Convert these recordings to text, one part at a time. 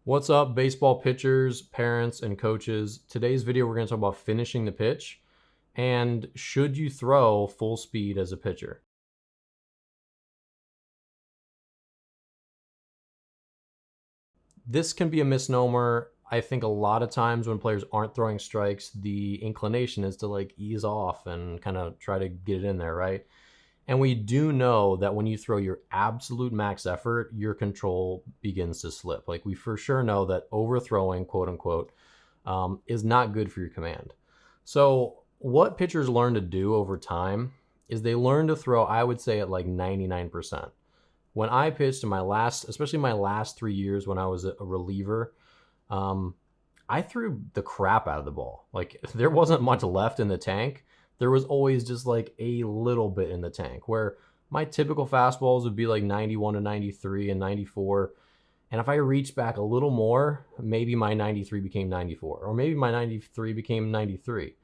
What's up, baseball pitchers, parents, and coaches? Today's video, we're going to talk about finishing the pitch and should you throw full speed as a pitcher? This can be a misnomer. I think a lot of times when players aren't throwing strikes, the inclination is to like ease off and kind of try to get it in there, right? And we do know that when you throw your absolute max effort, your control begins to slip. Like we for sure know that overthrowing, quote unquote, is not good for your command. So what pitchers learn to do over time is they learn to throw, I would say, at like 99%. When I pitched in my last, especially my last 3 years when I was a reliever, um, I threw the crap out of the ball. Like there wasn't much left in the tank. There was always just like a little bit in the tank where my typical fastballs would be like 91 to 93 and 94. And if I reached back a little more, maybe my 93 became 94, or maybe my 93 became 93.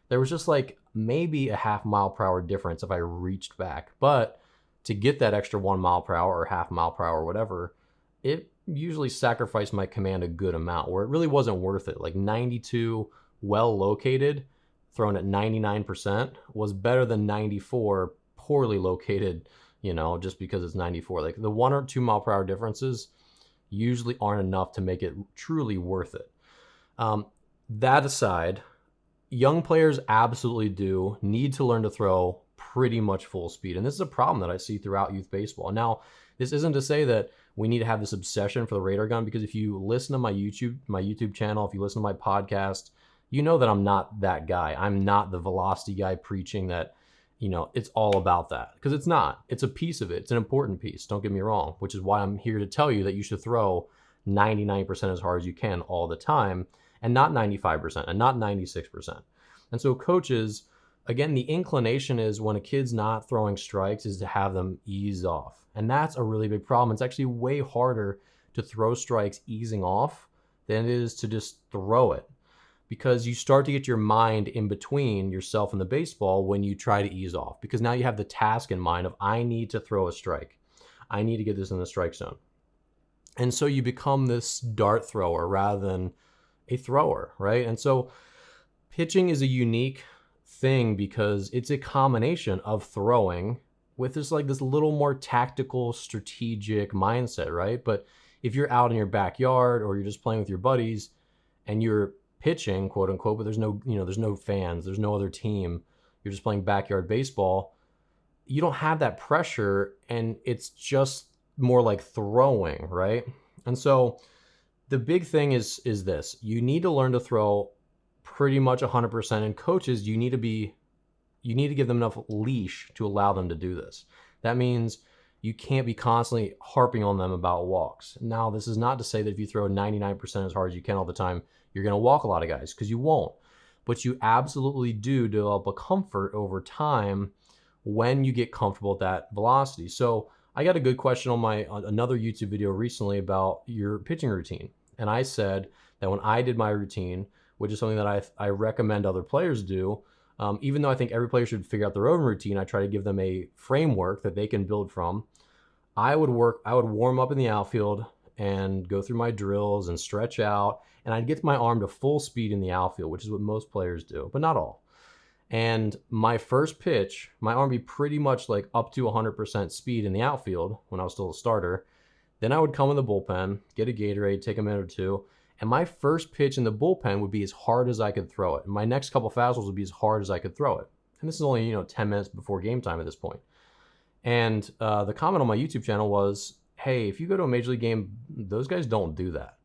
There was just like maybe a half mile per hour difference if I reached back. But to get that extra 1 mile per hour or half mile per hour, or whatever, it usually sacrificed my command a good amount where it really wasn't worth it. Like 92 well located, thrown at 99% was better than 94 poorly located, just because it's 94. Like the 1 or 2 mile per hour differences usually aren't enough to make it truly worth it. That aside, young players absolutely do need to learn to throw pretty much full speed. And this is a problem that I see throughout youth baseball. Now, this isn't to say that we need to have this obsession for the radar gun, because if you listen to my YouTube channel, if you listen to my podcast, you know that I'm not that guy. I'm not the velocity guy preaching that, it's all about that, because it's not. It's a piece of it. It's an important piece. Don't get me wrong, which is why I'm here to tell you that you should throw 99% as hard as you can all the time, and not 95% and not 96%. And so coaches, again, the inclination is when a kid's not throwing strikes is to have them ease off. And that's a really big problem. It's actually way harder to throw strikes easing off than it is to just throw it, because you start to get your mind in between yourself and the baseball when you try to ease off, because now you have the task in mind of, I need to throw a strike. I need to get this in the strike zone. And so you become this dart thrower rather than a thrower, right? And so pitching is a unique thing because it's a combination of throwing with this little more tactical, strategic mindset, right? But if you're out in your backyard or you're just playing with your buddies and you're pitching, quote unquote, but there's no fans, there's no other team, you're just playing backyard baseball, you don't have that pressure, and it's just more like throwing, right? And so the big thing is this: you need to learn to throw pretty much 100%, and coaches, you need to give them enough leash to allow them to do this. That means you can't be constantly harping on them about walks. Now, this is not to say that if you throw 99% as hard as you can all the time, you're going to walk a lot of guys, because you won't. But you absolutely do develop a comfort over time when you get comfortable at that velocity. So I got a good question on another YouTube video recently about your pitching routine. And I said that when I did my routine, which is something that I recommend other players do, even though I think every player should figure out their own routine, I try to give them a framework that they can build from. I would warm up in the outfield and go through my drills and stretch out, and I'd get my arm to full speed in the outfield, which is what most players do, but not all. And my first pitch, my arm would be pretty much like up to 100% speed in the outfield when I was still a starter. Then I would come in the bullpen, get a Gatorade, take a minute or two, and my first pitch in the bullpen would be as hard as I could throw it. And my next couple fastballs would be as hard as I could throw it. And this is only 10 minutes before game time at this point. And the comment on my YouTube channel was, hey, if you go to a major league game, those guys don't do that,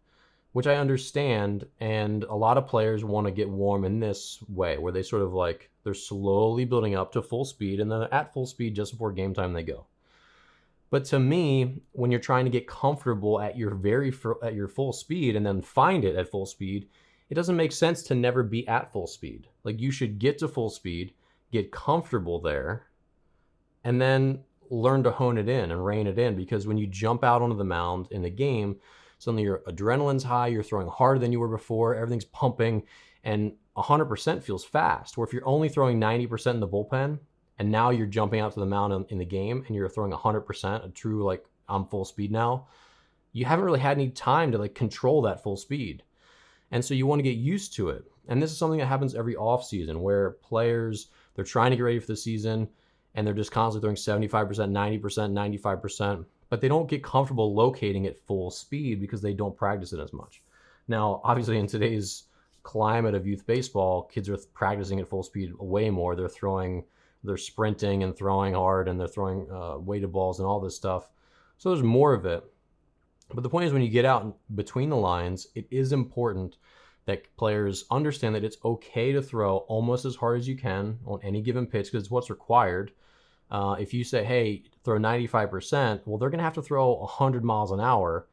which I understand. And a lot of players want to get warm in this way, where they sort of like, they're slowly building up to full speed, and then at full speed just before game time they go. But to me, when you're trying to get comfortable at your full speed and then find it at full speed, it doesn't make sense to never be at full speed. Like, you should get to full speed, get comfortable there, and then learn to hone it in and rein it in. Because when you jump out onto the mound in the game, suddenly your adrenaline's high, you're throwing harder than you were before, everything's pumping, and 100% feels fast. Where if you're only throwing 90% in the bullpen, and now you're jumping out to the mound in the game and you're throwing 100%, a true, like, I'm full speed now, you haven't really had any time to like control that full speed. And so you want to get used to it. And this is something that happens every off season where players, they're trying to get ready for the season and they're just constantly throwing 75%, 90%, 95%, but they don't get comfortable locating at full speed because they don't practice it as much. Now, obviously in today's climate of youth baseball, kids are practicing at full speed way more. They're sprinting and throwing hard, and they're throwing weighted balls and all this stuff. So there's more of it. But the point is, when you get out between the lines, it is important that players understand that it's okay to throw almost as hard as you can on any given pitch because it's what's required. If you say, hey, throw 95%, well, they're going to have to throw 100 miles an hour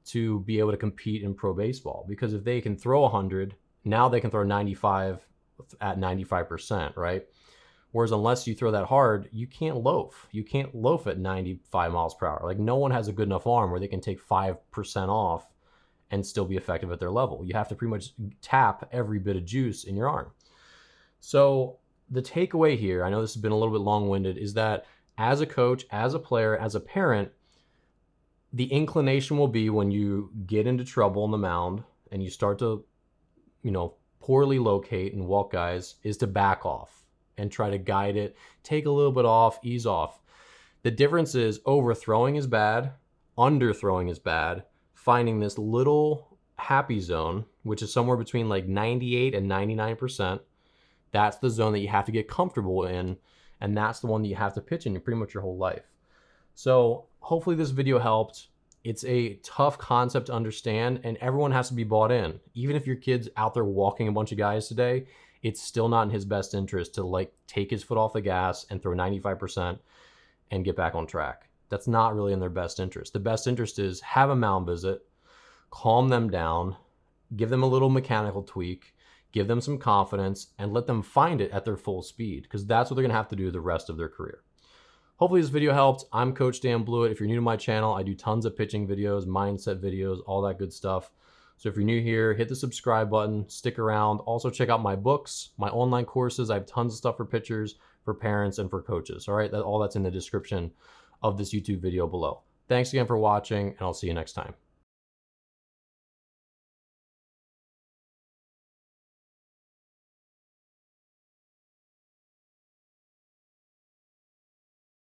to be able to compete in pro baseball. Because if they can throw 100, now they can throw 95 at 95%, right? Whereas unless you throw that hard, you can't loaf. You can't loaf at 95 miles per hour. Like, no one has a good enough arm where they can take 5% off and still be effective at their level. You have to pretty much tap every bit of juice in your arm. So the takeaway here, I know this has been a little bit long-winded, is that as a coach, as a player, as a parent, the inclination will be when you get into trouble on the mound and you start to, poorly locate and walk guys, is to back off and try to guide it, take a little bit off, ease off. The difference is overthrowing is bad, underthrowing is bad, finding this little happy zone, which is somewhere between like 98 and 99%. That's the zone that you have to get comfortable in, and that's the one that you have to pitch in pretty much your whole life. So hopefully this video helped. It's a tough concept to understand, and everyone has to be bought in. Even if your kid's out there walking a bunch of guys today, it's still not in his best interest to like take his foot off the gas and throw 95% and get back on track. That's not really in their best interest. The best interest is have a mound visit, calm them down, give them a little mechanical tweak, give them some confidence, and let them find it at their full speed, because that's what they're going to have to do the rest of their career. Hopefully this video helped. I'm Coach Dan Blewett. If you're new to my channel, I do tons of pitching videos, mindset videos, all that good stuff. So if you're new here, hit the subscribe button, stick around. Also check out my books, my online courses. I have tons of stuff for pitchers, for parents, and for coaches. All right, all that's in the description of this YouTube video below. Thanks again for watching, and I'll see you next time.